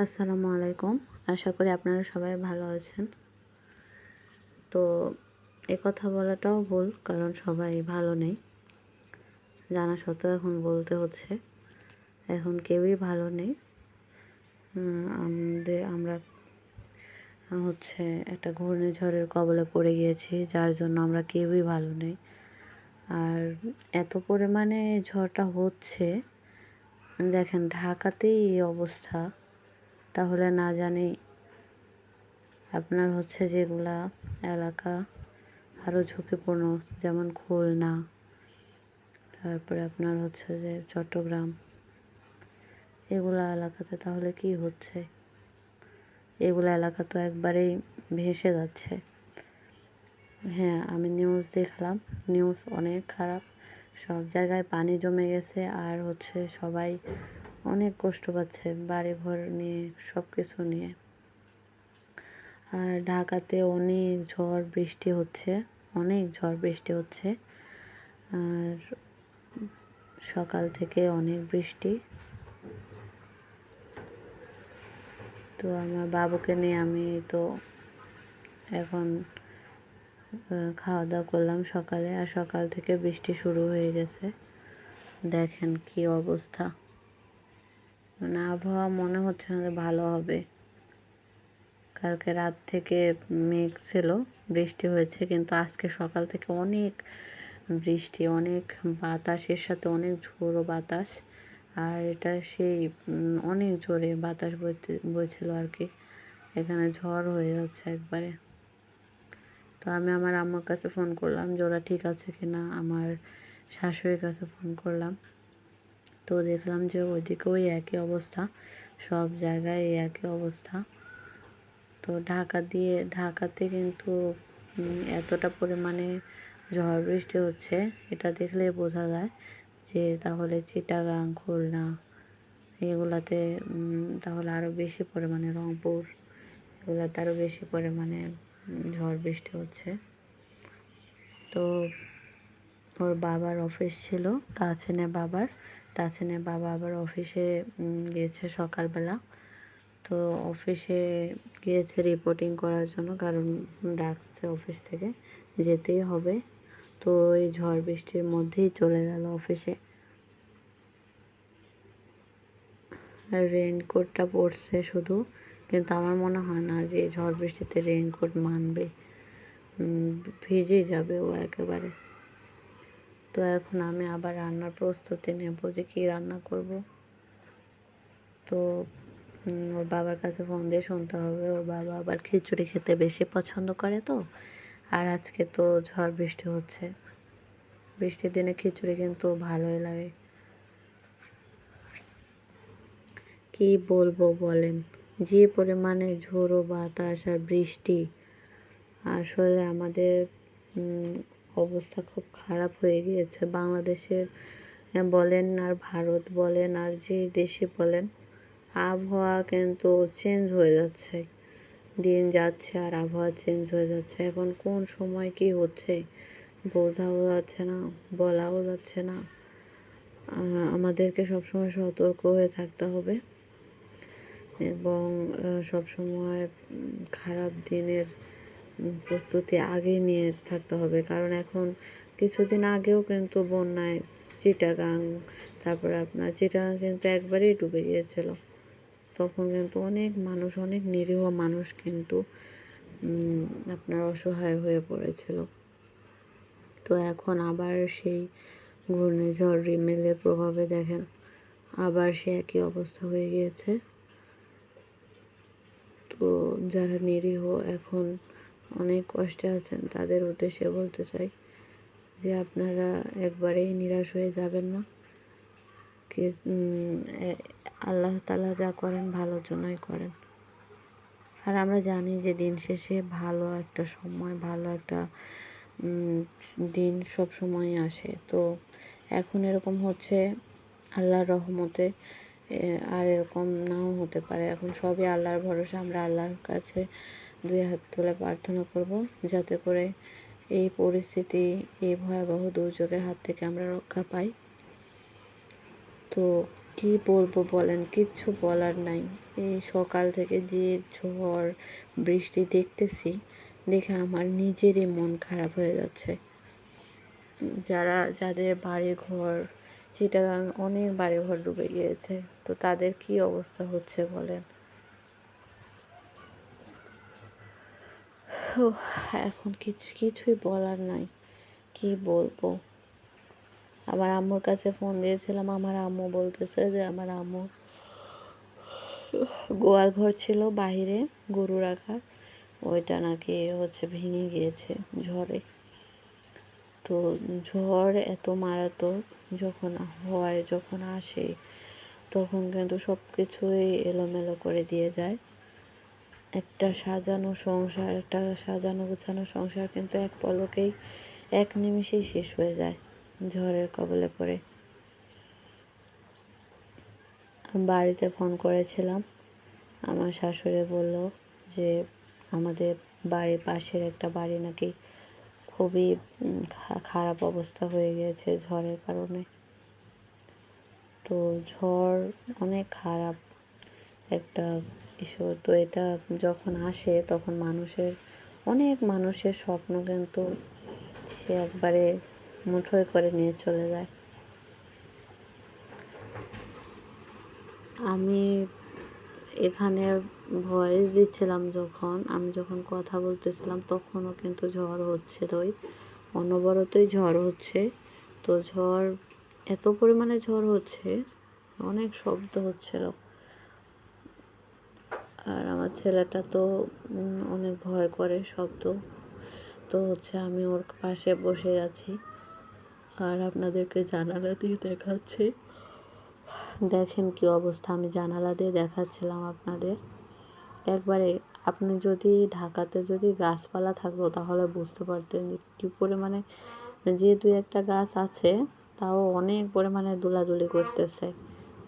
আসসালামু আলাইকুম। আশা করি আপনারা সবাই ভালো আছেন। তো কথা বলাটাও ভুল, কারণ সবাই ভালো নেই। জানা সত্ত্বেও এখন বলতে হচ্ছে, এখন কেউই ভালো নেই। আমরা হচ্ছে একটা ঘূর্ণিঝড়ের কবলে পড়ে গিয়েছি, যার জন্য আমরা কেউই ভালো নেই। আর এত পরিমাণে ঝড়টা হচ্ছে, দেখেন ঢাকাতেই এই অবস্থা, তাহলে না জানি আপনার হচ্ছে যেগুলা এলাকা আরও ঝুঁকিপূর্ণ, যেমন খুলনা, তারপরে আপনার হচ্ছে যে চট্টগ্রাম, এগুলা এলাকাতে তাহলে কি হচ্ছে? এগুলো এলাকা তো একবারেই ভেসে যাচ্ছে। হ্যাঁ, আমি নিউজ দেখলাম, নিউজ অনেক খারাপ। সব জায়গায় পানি জমে গেছে, আর হচ্ছে সবাই অনেক কষ্ট পাচ্ছে বাড়িঘর নিয়ে, সব কিছু নিয়ে। আর ঢাকাতে অনেক ঝড় বৃষ্টি হচ্ছে, আর সকাল থেকে অনেক বৃষ্টি। তো আমার বাবুকে নিয়ে আমি তো এখন খাওয়া দাওয়া করলাম সকালে, আর সকাল থেকে বৃষ্টি শুরু হয়ে গেছে। দেখেন কি অবস্থা, মানে আবহাওয়া মনে হচ্ছে না যে ভালো হবে। কালকে রাত থেকে মেঘ ছিল, বৃষ্টি হয়েছে, কিন্তু আজকে সকাল থেকে অনেক বৃষ্টি, অনেক বাতাসের সাথে অনেক ঝোড়ো বাতাস। আর এটা সেই অনেক জোরে বাতাস বইছিল আর কি। এখানে ঝড় হয়ে যাচ্ছে একবারে। তো আমি আমার আম্মুর কাছে ফোন করলাম যে ওরা ঠিক আছে কিনা, আমার শাশুড়ির কাছে ফোন করলাম। তো দেখলাম যে ওইদিকেও একই অবস্থা, সব জায়গায় একই অবস্থা। তো ঢাকাতে কিন্তু এতটা পরিমাণে ঝড় বৃষ্টি হচ্ছে, এটা দেখলেই বোঝা যায় যে তাহলে চিটাগাং, খুলনা এগুলাতে তাহলে আরও বেশি পরিমাণে, রংপুর এগুলাতে আরও বেশি পরিমাণে ঝড় বৃষ্টি হচ্ছে। তো ওর বাবার অফিস ছিল, তাসিনের বাবা আবার অফিসে গিয়েছে সকালবেলা। তো অফিসে গিয়েছে রিপোর্টিং করার জন্য, কারণ ডাকছে অফিস থেকে, যেতেই হবে। তো এই ঝড় বৃষ্টির মধ্যেই চলে গেল অফিসে। রেইনকোটটা পরছে শুধু, কিন্তু আমার মনে হয় না যে ঝড় বৃষ্টিতে রেইনকোট মানবে, ভিজে যাবে ও একেবারে। তো এখন আমি আবার রান্নার প্রস্তুতি নেব যে কী রান্না করব। তো ওর বাবার কাছে ফোন দিয়ে শুনতে হবে, ওর বাবা আবার খিচুড়ি খেতে বেশি পছন্দ করে। তো আর আজকে তো ঝড় বৃষ্টি হচ্ছে, বৃষ্টির দিনে খিচুড়ি কিন্তু ভালোই লাগে। কি বলবো বলেন, যে পরিমাণে ঝোড়ো বাতাস আর বৃষ্টি, আসলে আমাদের অবস্থা খুব খারাপ হয়ে গিয়েছে বাংলাদেশের বলেন আর ভারত বলেন আর যে দেশে বলেন, আবহাওয়া কিন্তু চেঞ্জ হয়ে যাচ্ছে, দিন যাচ্ছে আর আবহাওয়া চেঞ্জ হয়ে যাচ্ছে। এখন কোন সময় কি হচ্ছে বোঝাও যাচ্ছে না, বলাও যাচ্ছে না। আমাদেরকে সবসময় সতর্ক হয়ে থাকতে হবে, এবং সবসময় খারাপ দিনের প্রস্তুতি আগেই নিয়ে থাকতে হবে। কারণ এখন কিছুদিন আগেও কিন্তু বন্যায় চিটাগাং কিন্তু একবারেই ডুবে গিয়েছিল। তখন কিন্তু অনেক মানুষ, অনেক নিরীহ মানুষ কিন্তু আপনার অসহায় হয়ে পড়েছিল। তো এখন আবার সেই ঘূর্ণিঝড় রিমেলের প্রভাবে দেখেন আবার সে একই অবস্থা হয়ে গিয়েছে। তো যারা নিরীহ এখন অনেক কষ্টে আছেন, তাদের উদ্দেশ্যে বলতে চাই যে আপনারা একবারেই নিরাশ হয়ে যাবেন না। আল্লাহ তাআলা যা করেন ভালোর জন্যই করেন। আর আমরা জানি যে দিন শেষে ভালো একটা সময়, ভালো একটা দিন সব সময় আসে। তো এখন এরকম হচ্ছে, আল্লাহর রহমতে আর এরকম নাও হতে পারে। এখন সবই আল্লাহর ভরসা। আমরা আল্লাহর কাছে 2 হাত তুলে প্রার্থনা করব, যাতে করে এই পরিস্থিতি, এই ভয়াবহ দুর্যোগের হাত থেকে আমরা রক্ষা পাই। তো কি বলবো বলেন, কিচ্ছু বলার নাই। এই সকাল থেকে যে ঝড় বৃষ্টি দেখতেছি, দেখে আমার নিজেরই মন খারাপ হয়ে যাচ্ছে। যাদের বাড়ি ঘর, চিটাগাং অনেক বাড়ি ঘর ডুবে গিয়েছে, তো তাদের কি অবস্থা হচ্ছে বলেন। এখন কিছুই বলার নাই, কি বলবো। আমার আম্মুর কাছে ফোন দিয়েছিলাম, আমার আম্মু বলতেছে যে আমার আম্মু গোয়াল ঘর ছিল বাহিরে গরু রাখার, ওইটা নাকি ভেঙে গিয়েছে ঝড়ে। তো ঝড় এত মারাত্মক যখন হয়, যখন আসে, তখন কিন্তু সব কিছুই এলোমেলো করে দিয়ে যায়। একটা সাজানো গোছানো সংসার কিন্তু এক পলকেই, এক নিমিষেই শেষ হয়ে যায় ঝড়ের কবলে পড়ে। বাড়িতে ফোন করেছিলাম, আমার শাশুড়ি বলল যে আমাদের বাড়ির পাশের একটা বাড়ি নাকি খুবই খারাপ অবস্থা হয়ে গিয়েছে ঝড়ের কারণে। তো ঝড় অনেক খারাপ একটা ইস্যু। তো এটা যখন আসে তখন অনেক মানুষের স্বপ্ন কিন্তু সে একবারে মুঠোয় করে নিয়ে চলে যায়। আমি এখানে ভয়েস দিচ্ছিলাম, আমি যখন কথা বলতেছিলাম তখনও কিন্তু ঝড় হচ্ছে, অনবরতই ঝড় হচ্ছে। তো এত পরিমাণে ঝড় হচ্ছে, অনেক শব্দ হচ্ছিল। আর আমার ছেলেটা তো অনেক ভয় করে শব্দ। তো আমি ওর পাশে বসে আছি আর আপনাদেরকে জানালা দিয়ে দেখাচ্ছি। দেখেন কি অবস্থা, আমি জানালা দিয়ে দেখাচ্ছিলাম আপনাদের। একবারে আপনি যদি ঢাকাতে যদি গাছপালা থাকতো তাহলে বুঝতে পারতেন যে কী পরিমাণে, যে দুই একটা গাছ আছে তাও অনেক পরিমাণে দুলাদুলি করতেছে।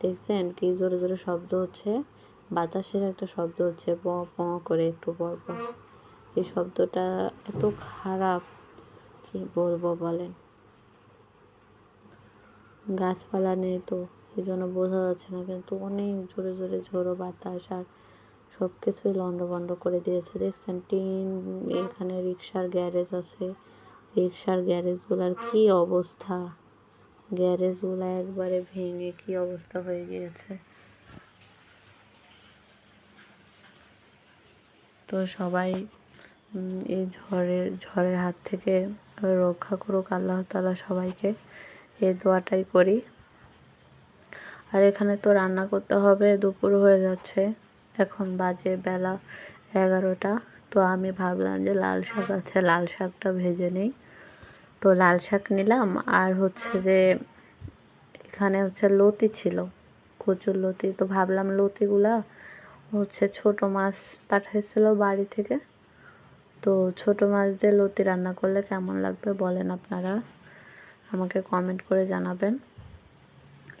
দেখছেন কি জোরে জোরে শব্দ হচ্ছে, বাতাসের একটা শব্দ হচ্ছে প প করে একটু পর পর। এই শব্দটা এত খারাপ, কি বলবো বলেন। গাছপালা নেই তো এই জন্য বোঝা যাচ্ছে না, কিন্তু অনেক জোরে জোরে ঝোড়ো বাতাস আর সব কিছুই লন্ডভন্ড করে দিয়েছে। দেখছেন টিন, এখানে রিক্সার গ্যারেজ আছে, রিক্সার গ্যারেজগুলোর কি অবস্থা, গ্যারেজগুলো একবারে ভেঙে কি অবস্থা হয়ে গিয়েছে। তো সবাই এই ঝড়ের হাত থেকে রক্ষা করুক আল্লাহ তাআলা সবাইকে, এই দোয়াটাই করি। আর এখানে তো রান্না করতে হবে, দুপুর হয়ে যাচ্ছে, এখন বাজে বেলা 11টা। তো আমি ভাবলাম যে লাল শাক আছে, লাল শাকটা ভেজে নিই। তো লাল শাক নিলাম, আর যে এখানে লতি ছিল, কচুর লতি। তো ভাবলাম লতিগুলা ছোট মাছ পাঠাইছিল বাড়ি থেকে, তো ছোট মাছ দিয়ে লতি রান্না করলে কেমন লাগবে বলেন আপনারা, আমাকে কমেন্ট করে জানাবেন।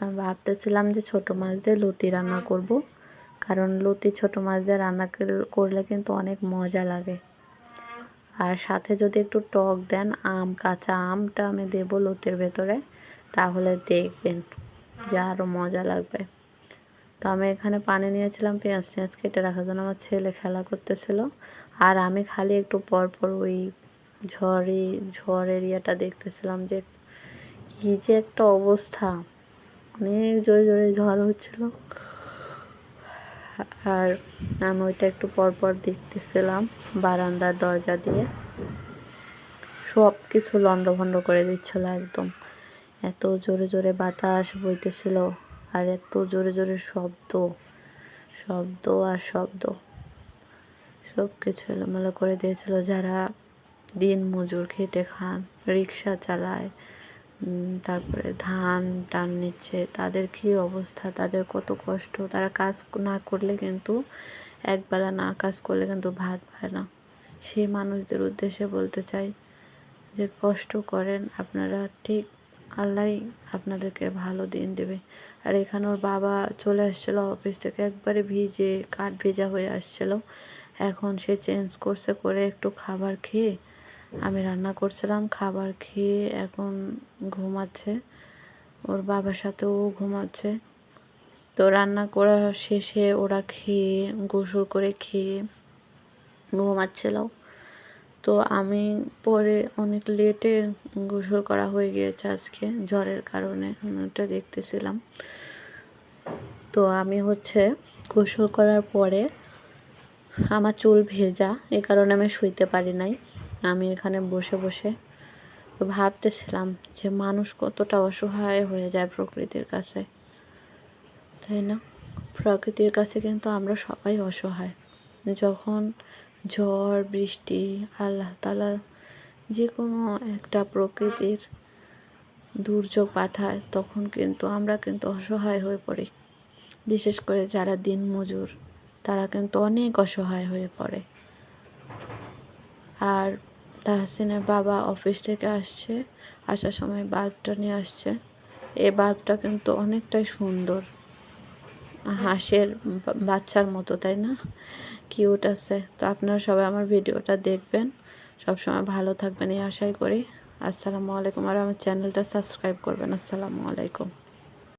আমি ভাবতেছিলাম যে ছোট মাছ দিয়ে লতি রান্না করব, কারণ লতি ছোট মাছ দিয়ে রান্না করলে কিন্তু অনেক মজা লাগে। আর সাথে যদি একটু টক দেন, কাঁচা আমটা আমি দেবো লতির ভেতরে, তাহলে দেখবেন যে আরও মজা লাগবে। তো আমি এখানে পানি নিয়েছিলাম পেঁয়াজ কেটে রাখার জন্য, আমার ছেলে খেলা করতেছিল, আর আমি খালি একটু পর পর ওই ঝড় এরিয়াটা দেখতেছিলাম যে কী যে একটা অবস্থা, অনেক জোরে জোরে ঝড় হচ্ছিল। আর আমি ওইটা একটু পর পর দেখতেছিলাম বারান্দার দরজা দিয়ে, সব কিছু লন্ডভন্ড করে দিচ্ছিল একদম। এত জোরে জোরে বাতাস বইতেছিল আর এত জোরে জোরে শব্দ আর শব্দ, সব কিছু এলোমেলো করে দিয়েছিল। যারা দিন মজুর খেটে খান, রিক্সা চালায়, তারপরে ধান টান নিচ্ছে, তাদের কী অবস্থা, তাদের কত কষ্ট। তারা কাজ না করলে কিন্তু, একবেলা না কাজ করলে কিন্তু ভাত পায় না। সেই মানুষদের উদ্দেশ্যে বলতে চাই যে কষ্ট করেন আপনারা, ঠিক আল্লাহ আপনাদেরকে ভালো দিন দেবে। আর এখানে ওর বাবা চলে আসছিল অফিস থেকে, একবারে ভিজে কাঠ ভেজা হয়ে আসছিল। এখন সে চেঞ্জ করে একটু খাবার খেয়ে, আমি রান্না করছিলাম, খাবার খেয়ে এখন ঘুমাচ্ছে, ওর বাবার সাথেও ঘুমাচ্ছে। তো রান্না করা শেষে ওরা খেয়ে গোসল করে খেয়ে ঘুমাচ্ছিল। তো আমি পরে অনেক লেটে গোসল করা হয়ে গিয়েছে আজকে জ্বরের কারণে, আমি ওটা দেখতেছিলাম। তো আমি গোসল করার পরে আমার চুল ভেজা, এ কারণে আমি শুইতে পারি নাই। আমি এখানে বসে বসে ভাবতেছিলাম যে মানুষ কতটা অসহায় হয়ে যায় প্রকৃতির কাছে, তাই না? প্রকৃতির কাছে কিন্তু আমরা সবাই অসহায়। যখন ঝড় বৃষ্টি আল্লাহ তাআলা যে কোনো একটা প্রকৃতির দুর্যোগ পাঠায়, তখন কিন্তু আমরা অসহায় হয়ে পড়ি। বিশেষ করে যারা দিনমজুর, তারা কিন্তু অনেক অসহায় হয়ে পড়ে। আর তাহসিনের বাবা অফিস থেকে আসছে, আসার সময় বাল্বটা নিয়ে আসছে। এই বাল্বটা কিন্তু অনেকটাই সুন্দর, হাঁসের বাচ্চার মতো, তাই না? কিউট আছে। তো আপনারা সবাই আমার ভিডিওটা দেখবেন, সবসময় ভালো থাকবেন এই আশাই করি। আসসালামু আলাইকুম। আর আমার চ্যানেলটা সাবস্ক্রাইব করবেন। আসসালামু আলাইকুম।